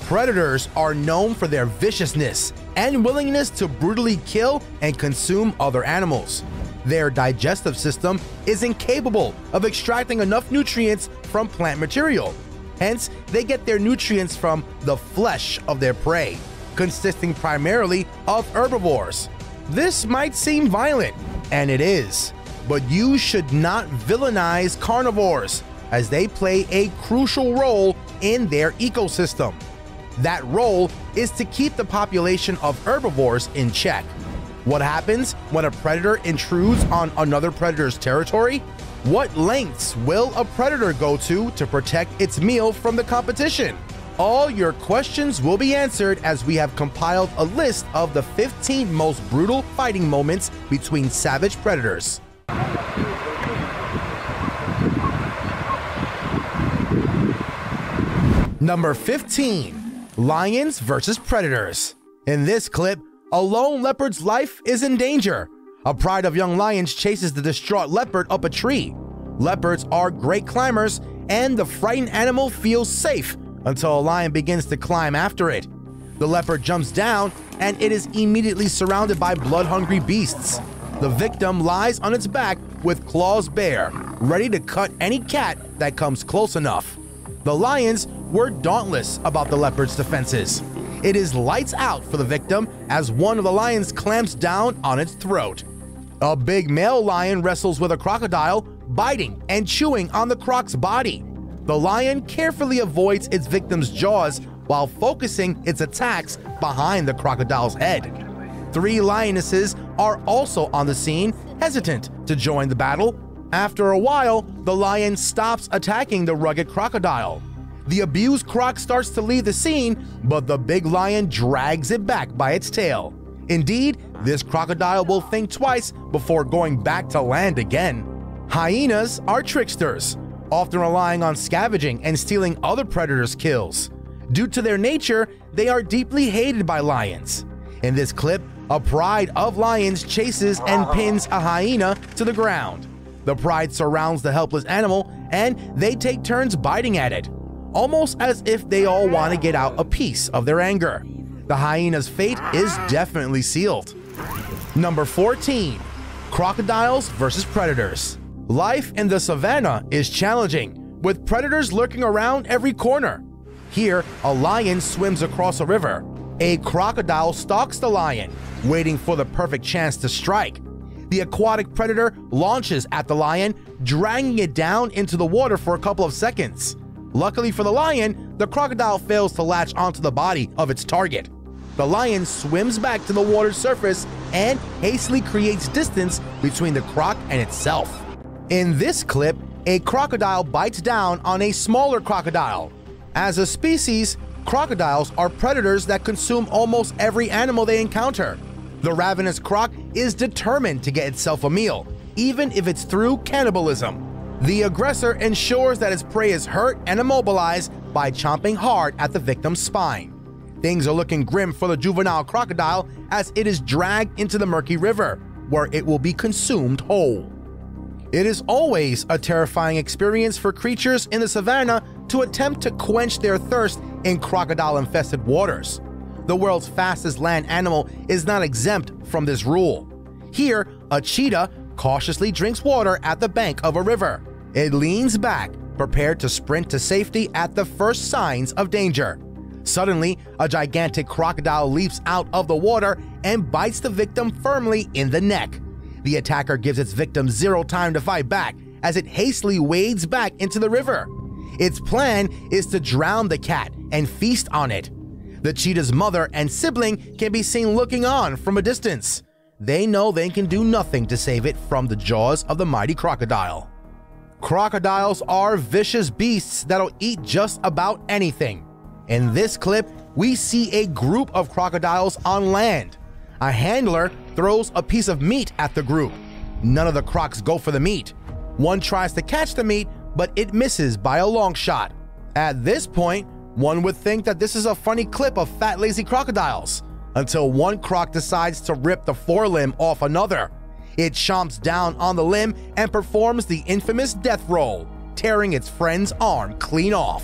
Predators are known for their viciousness and willingness to brutally kill and consume other animals. Their digestive system is incapable of extracting enough nutrients from plant material. Hence, they get their nutrients from the flesh of their prey, consisting primarily of herbivores. This might seem violent, and it is, but you should not villainize carnivores, as they play a crucial role in their ecosystem. That role is to keep the population of herbivores in check. What happens when a predator intrudes on another predator's territory? What lengths will a predator go to protect its meal from the competition? All your questions will be answered as we have compiled a list of the 15 most brutal fighting moments between savage predators. Number 15. Lions versus predators. In this clip, a lone leopard's life is in danger. A pride of young lions chases the distraught leopard up a tree. Leopards are great climbers, and the frightened animal feels safe until a lion begins to climb after it. The leopard jumps down, and it is immediately surrounded by blood-hungry beasts. The victim lies on its back with claws bare, ready to cut any cat that comes close enough. The lions were dauntless about the leopard's defenses. It is lights out for the victim as one of the lions clamps down on its throat. A big male lion wrestles with a crocodile, biting and chewing on the croc's body. The lion carefully avoids its victim's jaws while focusing its attacks behind the crocodile's head. 3 lionesses are also on the scene, hesitant to join the battle. After a while, the lion stops attacking the rugged crocodile. The abused croc starts to leave the scene, but the big lion drags it back by its tail. Indeed, this crocodile will think twice before going back to land again. Hyenas are tricksters, often relying on scavenging and stealing other predators' kills. Due to their nature, they are deeply hated by lions. In this clip, a pride of lions chases and pins a hyena to the ground. The pride surrounds the helpless animal, and they take turns biting at it, almost as if they all want to get out a piece of their anger. The hyena's fate is definitely sealed. Number 14. Crocodiles versus predators. Life in the savannah is challenging, with predators lurking around every corner. Here, a lion swims across a river. A crocodile stalks the lion, waiting for the perfect chance to strike. The aquatic predator launches at the lion, dragging it down into the water for a couple of seconds. Luckily for the lion, the crocodile fails to latch onto the body of its target. The lion swims back to the water's surface and hastily creates distance between the croc and itself. In this clip, a crocodile bites down on a smaller crocodile. As a species, crocodiles are predators that consume almost every animal they encounter. The ravenous croc is determined to get itself a meal, even if it's through cannibalism. The aggressor ensures that its prey is hurt and immobilized by chomping hard at the victim's spine. Things are looking grim for the juvenile crocodile as it is dragged into the murky river, where it will be consumed whole. It is always a terrifying experience for creatures in the savannah to attempt to quench their thirst in crocodile-infested waters. The world's fastest land animal is not exempt from this rule. Here, a cheetah cautiously drinks water at the bank of a river. It leans back, prepared to sprint to safety at the first signs of danger. Suddenly, a gigantic crocodile leaps out of the water and bites the victim firmly in the neck. The attacker gives its victim zero time to fight back as it hastily wades back into the river. Its plan is to drown the cat and feast on it. The cheetah's mother and sibling can be seen looking on from a distance. They know they can do nothing to save it from the jaws of the mighty crocodile. Crocodiles are vicious beasts that'll eat just about anything. In this clip, we see a group of crocodiles on land. A handler throws a piece of meat at the group. None of the crocs go for the meat. One tries to catch the meat, but it misses by a long shot. At this point, one would think that this is a funny clip of fat, lazy crocodiles, until one croc decides to rip the forelimb off another. It chomps down on the limb and performs the infamous death roll, tearing its friend's arm clean off.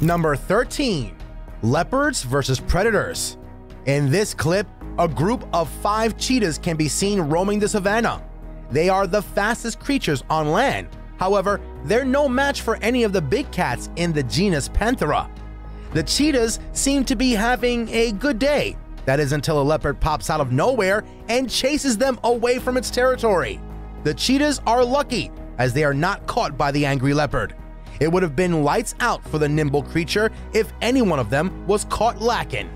Number 13. Leopards versus predators. In this clip, a group of 5 cheetahs can be seen roaming the savannah. They are the fastest creatures on land. However, they're no match for any of the big cats in the genus Panthera. The cheetahs seem to be having a good day. That is until a leopard pops out of nowhere and chases them away from its territory. The cheetahs are lucky, as they are not caught by the angry leopard. It would have been lights out for the nimble creature if any one of them was caught lacking.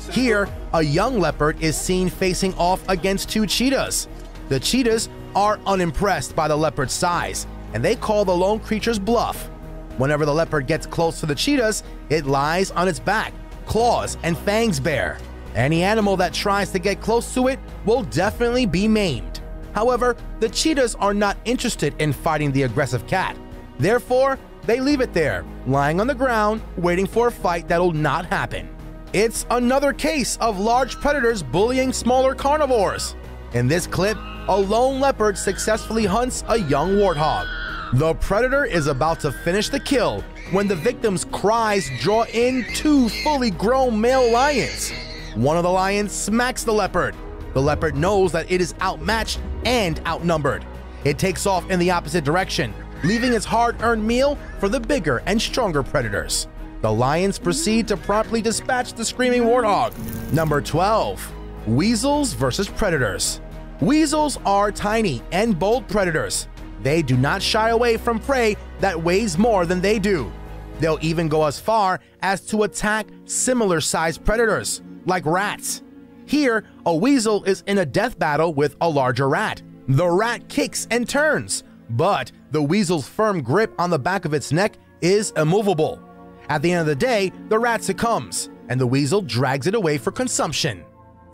Here, a young leopard is seen facing off against 2 cheetahs. The cheetahs are unimpressed by the leopard's size, and they call the lone creature's bluff. Whenever the leopard gets close to the cheetahs, it lies on its back, claws and fangs bare. Any animal that tries to get close to it will definitely be maimed. However, the cheetahs are not interested in fighting the aggressive cat. Therefore, they leave it there, lying on the ground, waiting for a fight that'll not happen. It's another case of large predators bullying smaller carnivores. In this clip, a lone leopard successfully hunts a young warthog. The predator is about to finish the kill when the victim's cries draw in 2 fully grown male lions. One of the lions smacks the leopard. The leopard knows that it is outmatched and outnumbered. It takes off in the opposite direction, leaving its hard-earned meal for the bigger and stronger predators. The lions proceed to promptly dispatch the screaming warthog. Number 12. Weasels versus predators. Weasels are tiny and bold predators. They do not shy away from prey that weighs more than they do. They'll even go as far as to attack similar-sized predators, like rats. Here, a weasel is in a death battle with a larger rat. The rat kicks and turns, but the weasel's firm grip on the back of its neck is immovable. At the end of the day, the rat succumbs, and the weasel drags it away for consumption.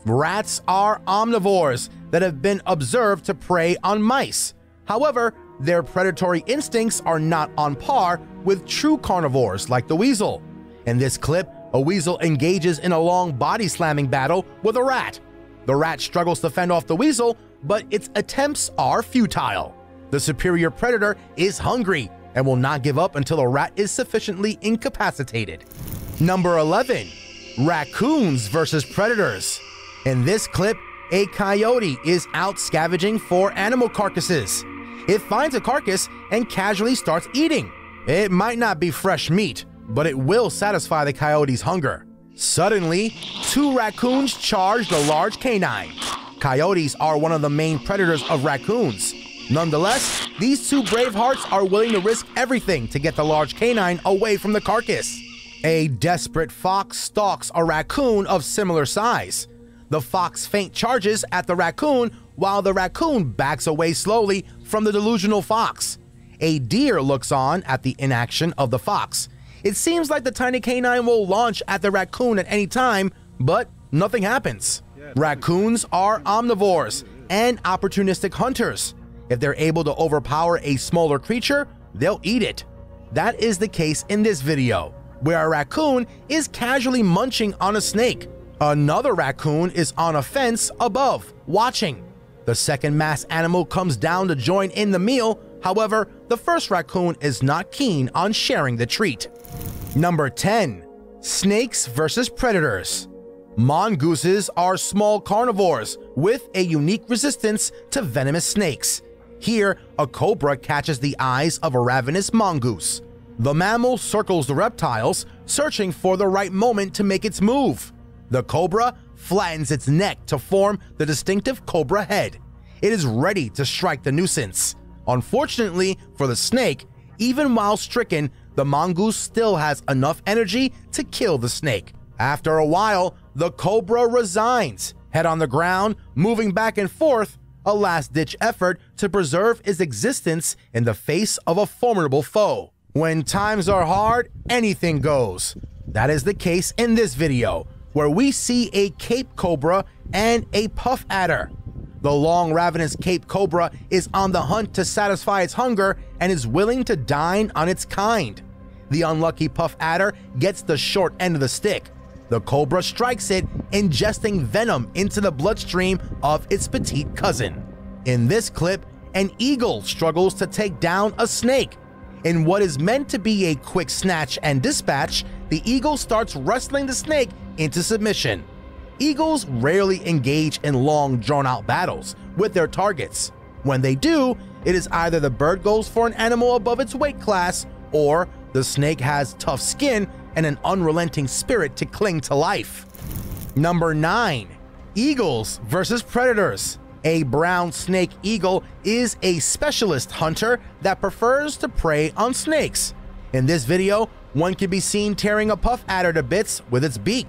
Rats are omnivores that have been observed to prey on mice. However, their predatory instincts are not on par with true carnivores like the weasel. In this clip, a weasel engages in a long body-slamming battle with a rat. The rat struggles to fend off the weasel, but its attempts are futile. The superior predator is hungry and will not give up until the rat is sufficiently incapacitated. Number 11. Raccoons versus predators. In this clip, a coyote is out scavenging for animal carcasses. It finds a carcass and casually starts eating. It might not be fresh meat, but it will satisfy the coyote's hunger. Suddenly, 2 raccoons charge the large canine. Coyotes are one of the main predators of raccoons. Nonetheless, these 2 brave hearts are willing to risk everything to get the large canine away from the carcass. A desperate fox stalks a raccoon of similar size. The fox feint charges at the raccoon while the raccoon backs away slowly from the delusional fox. A deer looks on at the inaction of the fox. It seems like the tiny canine will launch at the raccoon at any time, but nothing happens. Raccoons are omnivores and opportunistic hunters. If they're able to overpower a smaller creature, they'll eat it. That is the case in this video, where a raccoon is casually munching on a snake. Another raccoon is on a fence above, watching. The second mass animal comes down to join in the meal. However, the first raccoon is not keen on sharing the treat. Number 10. Snakes versus predators. Mongooses are small carnivores with a unique resistance to venomous snakes. Here, a cobra catches the eyes of a ravenous mongoose. The mammal circles the reptiles, searching for the right moment to make its move. The cobra flattens its neck to form the distinctive cobra head. It is ready to strike the nuisance. Unfortunately for the snake, even while stricken, the mongoose still has enough energy to kill the snake. After a while, the cobra resigns, head on the ground, moving back and forth, a last-ditch effort to preserve its existence in the face of a formidable foe. When times are hard, anything goes. That is the case in this video, where we see a Cape cobra and a puff adder. The long ravenous Cape cobra is on the hunt to satisfy its hunger and is willing to dine on its kind. The unlucky puff adder gets the short end of the stick. The cobra strikes it, ingesting venom into the bloodstream of its petite cousin. In this clip, an eagle struggles to take down a snake. In what is meant to be a quick snatch and dispatch, the eagle starts wrestling the snake into submission. Eagles rarely engage in long, drawn-out battles with their targets. When they do, it is either the bird goes for an animal above its weight class, or the snake has tough skin and an unrelenting spirit to cling to life. Number 9. Eagles versus predators. A brown snake eagle is a specialist hunter that prefers to prey on snakes. In this video, one can be seen tearing a puff adder to bits with its beak.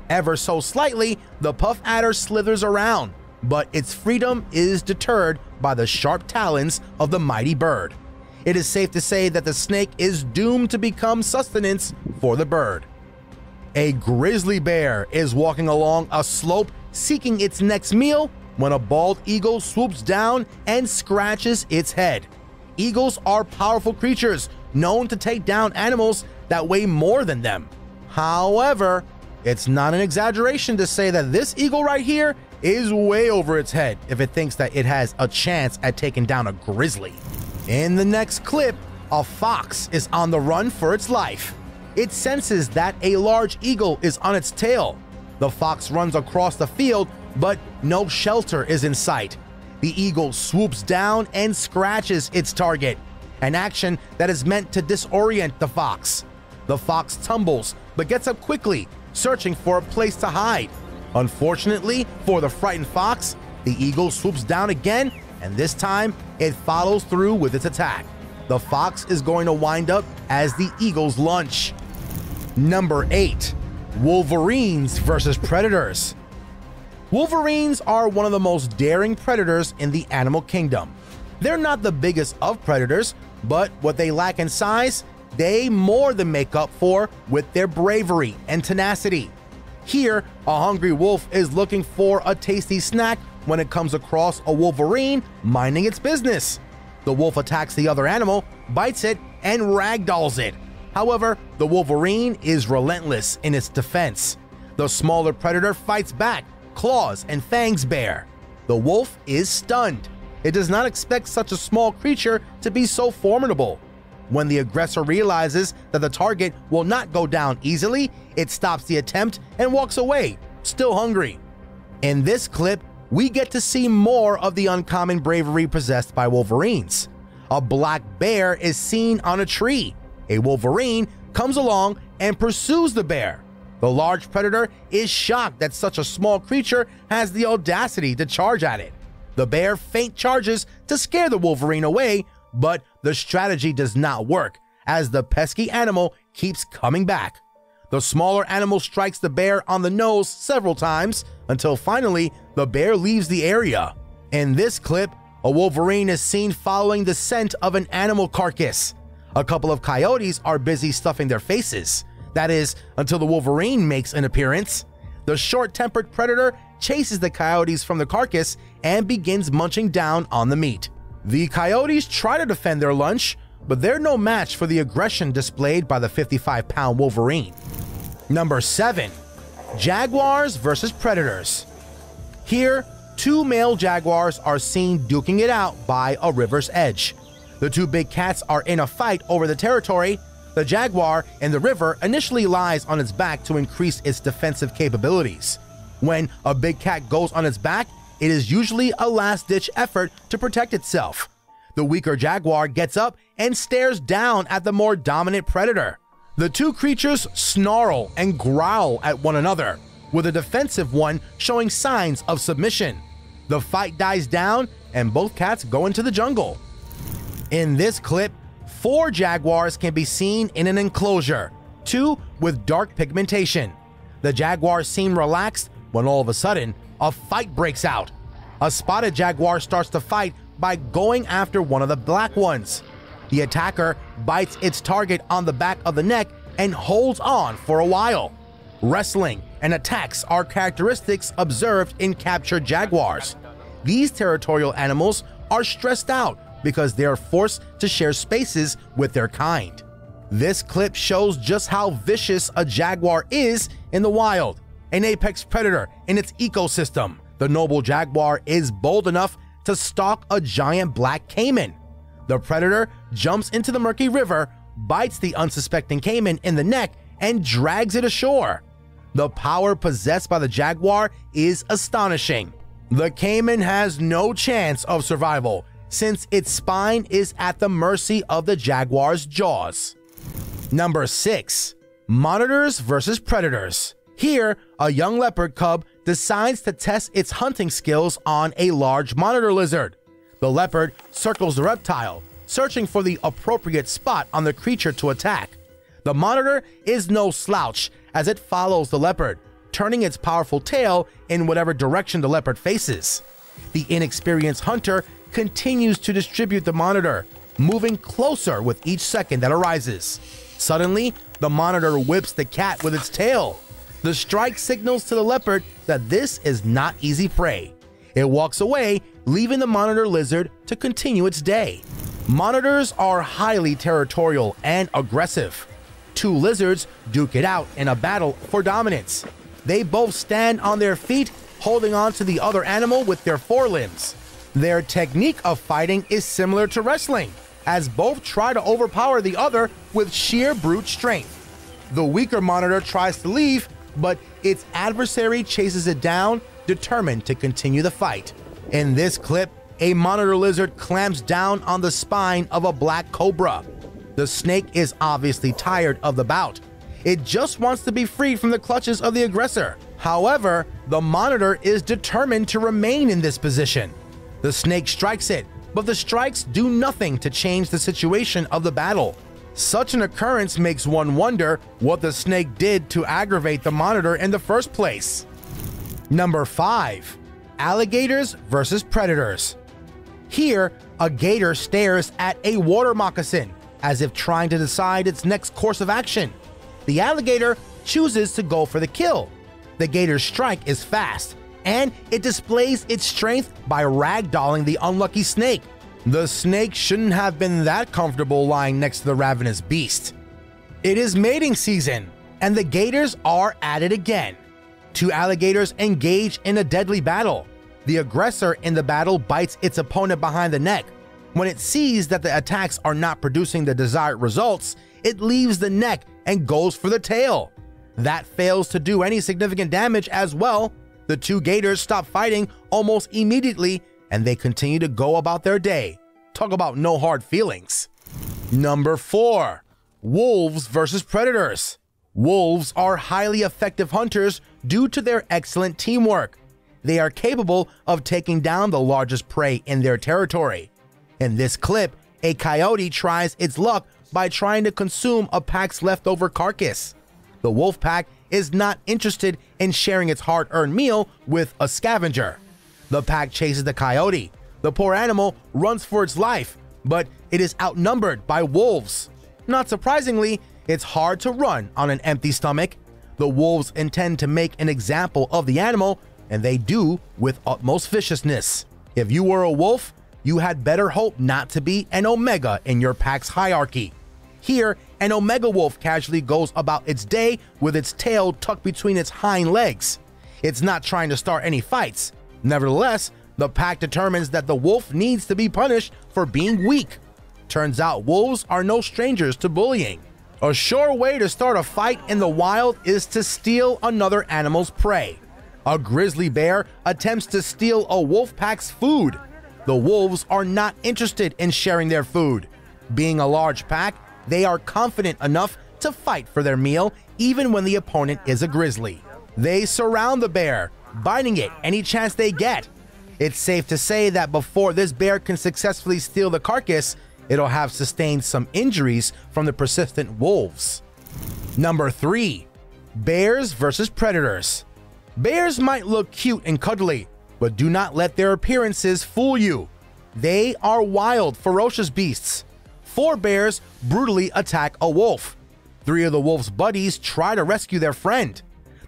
Ever so slightly, the puff adder slithers around, but its freedom is deterred by the sharp talons of the mighty bird. It is safe to say that the snake is doomed to become sustenance for the bird. A grizzly bear is walking along a slope seeking its next meal when a bald eagle swoops down and scratches its head. Eagles are powerful creatures known to take down animals that weigh more than them. However, it's not an exaggeration to say that this eagle right here is way over its head if it thinks that it has a chance at taking down a grizzly. In the next clip, a fox is on the run for its life. It senses that a large eagle is on its tail. The fox runs across the field, but no shelter is in sight. The eagle swoops down and scratches its target, an action that is meant to disorient the fox. The fox tumbles, but gets up quickly, searching for a place to hide. Unfortunately for the frightened fox, the eagle swoops down again, and this time it follows through with its attack. The fox is going to wind up as the eagle's lunch. Number 8. Wolverines versus predators. Wolverines are one of the most daring predators in the animal kingdom. They're not the biggest of predators, but what they lack in size, they more than make up for with their bravery and tenacity. Here, a hungry wolf is looking for a tasty snack when it comes across a wolverine minding its business. The wolf attacks the other animal, bites it, and ragdolls it. However, the wolverine is relentless in its defense. The smaller predator fights back, claws and fangs bare. The wolf is stunned. It does not expect such a small creature to be so formidable. When the aggressor realizes that the target will not go down easily, it stops the attempt and walks away, still hungry. In this clip, we get to see more of the uncommon bravery possessed by wolverines. A black bear is seen on a tree. A wolverine comes along and pursues the bear. The large predator is shocked that such a small creature has the audacity to charge at it. The bear feint charges to scare the wolverine away, but the strategy does not work as the pesky animal keeps coming back. The smaller animal strikes the bear on the nose several times until finally the bear leaves the area. In this clip, a wolverine is seen following the scent of an animal carcass. A couple of coyotes are busy stuffing their faces. That is, until the wolverine makes an appearance. The short-tempered predator chases the coyotes from the carcass and begins munching down on the meat. The coyotes try to defend their lunch, but they're no match for the aggression displayed by the 55-pound wolverine. Number 7. Jaguars versus predators. Here, two male jaguars are seen duking it out by a river's edge. The two big cats are in a fight over the territory. The jaguar in the river initially lies on its back to increase its defensive capabilities. When a big cat goes on its back, it is usually a last-ditch effort to protect itself. The weaker jaguar gets up and stares down at the more dominant predator. The two creatures snarl and growl at one another, with a defensive one showing signs of submission. The fight dies down and both cats go into the jungle. In this clip, 4 jaguars can be seen in an enclosure, 2 with dark pigmentation. The jaguars seem relaxed when all of a sudden, a fight breaks out. A spotted jaguar starts to fight by going after one of the black ones. The attacker bites its target on the back of the neck and holds on for a while. Wrestling and attacks are characteristics observed in captured jaguars. These territorial animals are stressed out because they are forced to share spaces with their kind. This clip shows just how vicious a jaguar is in the wild, an apex predator in its ecosystem. The noble jaguar is bold enough to stalk a giant black caiman. The predator jumps into the murky river, bites the unsuspecting caiman in the neck, and drags it ashore. The power possessed by the jaguar is astonishing. The caiman has no chance of survival since its spine is at the mercy of the jaguar's jaws. Number 6. Monitors versus predators. Here, a young leopard cub decides to test its hunting skills on a large monitor lizard. The leopard circles the reptile, searching for the appropriate spot on the creature to attack. The monitor is no slouch as it follows the leopard, turning its powerful tail in whatever direction the leopard faces. The inexperienced hunter continues to distribute the monitor, moving closer with each second that arises. Suddenly, the monitor whips the cat with its tail. The strike signals to the leopard that this is not easy prey. It walks away, leaving the monitor lizard to continue its day. Monitors are highly territorial and aggressive. Two lizards duke it out in a battle for dominance. They both stand on their feet, holding on to the other animal with their forelimbs. Their technique of fighting is similar to wrestling, as both try to overpower the other with sheer brute strength. The weaker monitor tries to leave, but its adversary chases it down, determined to continue the fight. In this clip, a monitor lizard clamps down on the spine of a black cobra. The snake is obviously tired of the bout. It just wants to be freed from the clutches of the aggressor. However, the monitor is determined to remain in this position. The snake strikes it, but the strikes do nothing to change the situation of the battle. Such an occurrence makes one wonder what the snake did to aggravate the monitor in the first place. Number 5. Alligators versus predators. Here, a gator stares at a water moccasin, as if trying to decide its next course of action. The alligator chooses to go for the kill. The gator's strike is fast, and it displays its strength by ragdolling the unlucky snake. The snake shouldn't have been that comfortable lying next to the ravenous beast. It is mating season, and the gators are at it again. Two alligators engage in a deadly battle. The aggressor in the battle bites its opponent behind the neck. When it sees that the attacks are not producing the desired results, it leaves the neck and goes for the tail. That fails to do any significant damage as well. The two gators stop fighting almost immediately, and they continue to go about their day. Talk about no hard feelings. Number 4. Wolves versus predators. Wolves are highly effective hunters due to their excellent teamwork. They are capable of taking down the largest prey in their territory. In this clip, a coyote tries its luck by trying to consume a pack's leftover carcass. The wolf pack is not interested in sharing its hard-earned meal with a scavenger. The pack chases the coyote. The poor animal runs for its life, but it is outnumbered by wolves. Not surprisingly, it's hard to run on an empty stomach. The wolves intend to make an example of the animal, and they do with utmost viciousness. If you were a wolf, you had better hope not to be an omega in your pack's hierarchy. Here, an omega wolf casually goes about its day with its tail tucked between its hind legs. It's not trying to start any fights. Nevertheless, the pack determines that the wolf needs to be punished for being weak. Turns out wolves are no strangers to bullying. A sure way to start a fight in the wild is to steal another animal's prey. A grizzly bear attempts to steal a wolf pack's food. The wolves are not interested in sharing their food. Being a large pack, they are confident enough to fight for their meal even when the opponent is a grizzly. They surround the bear, biting it any chance they get. It's safe to say that before this bear can successfully steal the carcass, it'll have sustained some injuries from the persistent wolves. Number 3. Bears versus predators. Bears might look cute and cuddly, but do not let their appearances fool you. They are wild, ferocious beasts. 4 bears brutally attack a wolf. 3 of the wolf's buddies try to rescue their friend.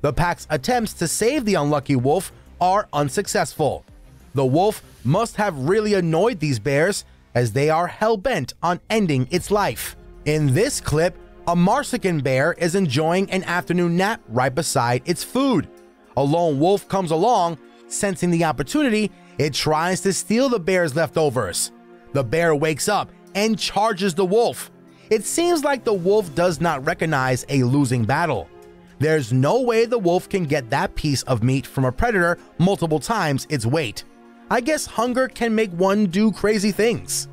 The pack's attempts to save the unlucky wolf are unsuccessful. The wolf must have really annoyed these bears, as they are hell-bent on ending its life. In this clip, a Marsican bear is enjoying an afternoon nap right beside its food. A lone wolf comes along. Sensing the opportunity, It tries to steal the bear's leftovers. The bear wakes up and charges the wolf. It seems like the wolf does not recognize a losing battle. There's no way the wolf can get that piece of meat from a predator multiple times its weight. I guess hunger can make one do crazy things.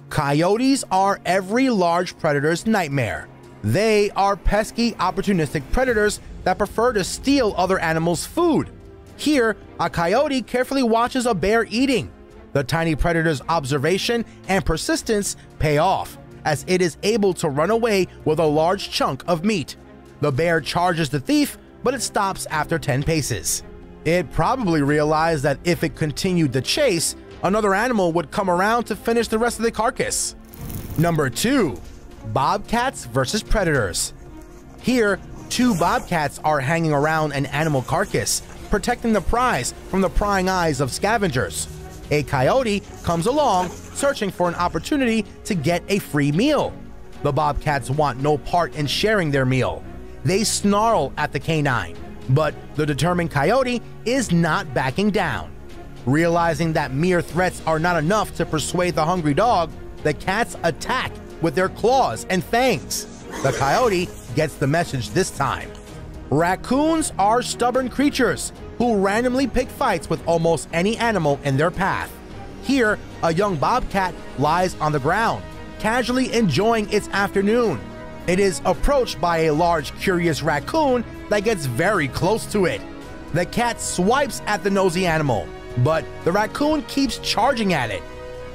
Coyotes are every large predator's nightmare. They are pesky, opportunistic predators that prefer to steal other animals' food. Here, a coyote carefully watches a bear eating. The tiny predator's observation and persistence pay off, as it is able to run away with a large chunk of meat. The bear charges the thief, but it stops after 10 paces. It probably realized that if it continued the chase, another animal would come around to finish the rest of the carcass. Number 2. Bobcats versus predators. Here, 2 bobcats are hanging around an animal carcass, protecting the prize from the prying eyes of scavengers. A coyote comes along, searching for an opportunity to get a free meal. The bobcats want no part in sharing their meal. They snarl at the canine, but the determined coyote is not backing down. Realizing that mere threats are not enough to persuade the hungry dog, the cats attack with their claws and fangs. The coyote gets the message this time. Raccoons are stubborn creatures who randomly pick fights with almost any animal in their path. Here, a young bobcat lies on the ground, casually enjoying its afternoon. It is approached by a large, curious raccoon that gets very close to it. The cat swipes at the nosy animal, but the raccoon keeps charging at it.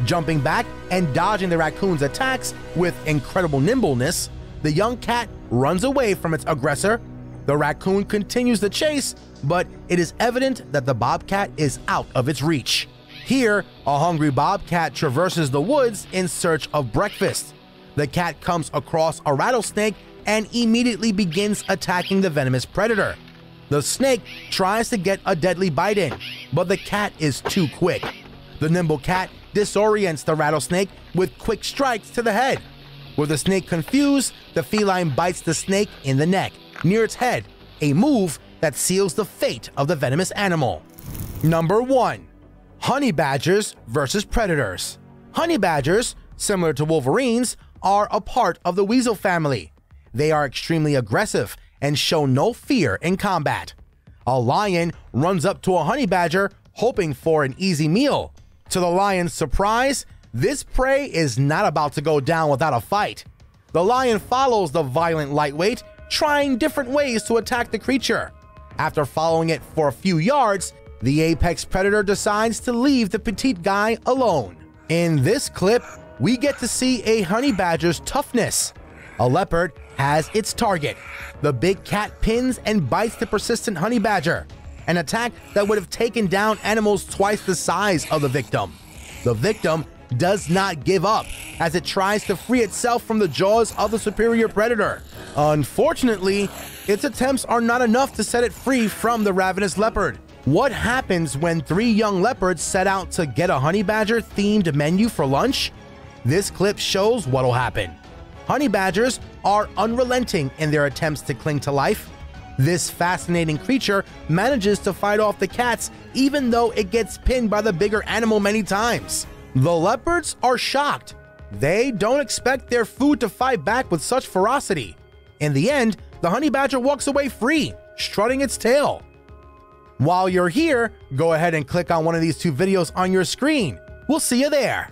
Jumping back and dodging the raccoon's attacks with incredible nimbleness, the young cat runs away from its aggressor. The raccoon continues the chase, but it is evident that the bobcat is out of its reach. Here, a hungry bobcat traverses the woods in search of breakfast. The cat comes across a rattlesnake and immediately begins attacking the venomous predator. The snake tries to get a deadly bite in, but the cat is too quick. The nimble cat disorients the rattlesnake with quick strikes to the head. With the snake confused, the feline bites the snake in the neck, near its head, a move that seals the fate of the venomous animal. Number 1. Honey badgers versus predators. Honey badgers, similar to wolverines, are a part of the weasel family. They are extremely aggressive and show no fear in combat. A lion runs up to a honey badger hoping for an easy meal. To the lion's surprise, this prey is not about to go down without a fight. The lion follows the violent lightweight, trying different ways to attack the creature. After following it for a few yards, the apex predator decides to leave the petite guy alone. In this clip, we get to see a honey badger's toughness. A leopard has its target. The big cat pins and bites the persistent honey badger, an attack that would have taken down animals twice the size of the victim. The victim does not give up as it tries to free itself from the jaws of the superior predator. Unfortunately, its attempts are not enough to set it free from the ravenous leopard. What happens when 3 young leopards set out to get a honey badger themed menu for lunch? This clip shows what'll happen. Honey badgers are unrelenting in their attempts to cling to life. This fascinating creature manages to fight off the cats even though it gets pinned by the bigger animal many times. The leopards are shocked. They don't expect their food to fight back with such ferocity. In the end, the honey badger walks away free, strutting its tail. While you're here, go ahead and click on one of these 2 videos on your screen. We'll see you there.